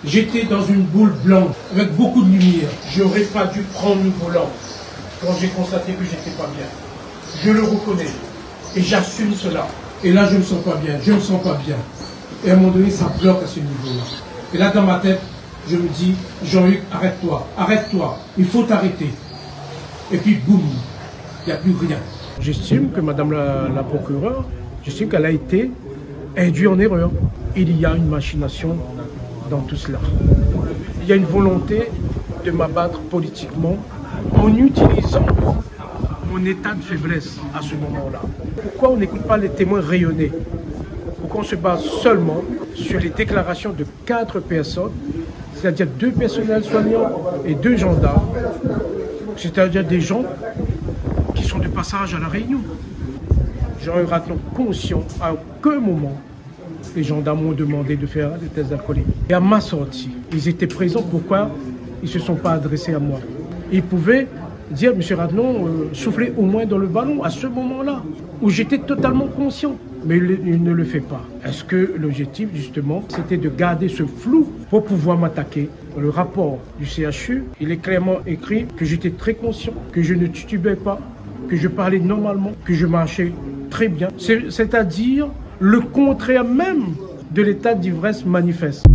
J'étais dans une boule blanche, avec beaucoup de lumière. J'aurais pas dû prendre le volant quand j'ai constaté que j'étais pas bien. Je le reconnais et j'assume cela. Et là, je ne me sens pas bien, je ne me sens pas bien. Et à un moment donné, ça bloque à ce niveau-là. Et là, dans ma tête, je me dis, Jean-Luc, arrête-toi, il faut t'arrêter. Et puis, boum, il n'y a plus rien. J'estime que Madame la procureure, j'estime qu'elle a été induite en erreur. Il y a une machination dans tout cela. Il y a une volonté de m'abattre politiquement en utilisant mon état de faiblesse à ce moment-là. Pourquoi on n'écoute pas les témoins rayonnés? Pourquoi on se base seulement sur les déclarations de 4 personnes, c'est-à-dire 2 personnels soignants et 2 gendarmes, c'est-à-dire des gens qui sont de passage à la Réunion. Jean-Yves Rathlon conscient, à aucun moment, les gendarmes m'ont demandé de faire des tests d'alcoolémie. Et à ma sortie, ils étaient présents. Pourquoi ils ne se sont pas adressés à moi? Ils pouvaient dire, M. Rathlon, soufflez au moins dans le ballon à ce moment-là, où j'étais totalement conscient. Mais il ne le fait pas. Est-ce que l'objectif, justement, c'était de garder ce flou pour pouvoir m'attaquer? Dans le rapport du CHU, il est clairement écrit que j'étais très conscient, que je ne titubais pas, que je parlais normalement, que je marchais très bien. C'est-à-dire le contraire même de l'état d'ivresse manifeste.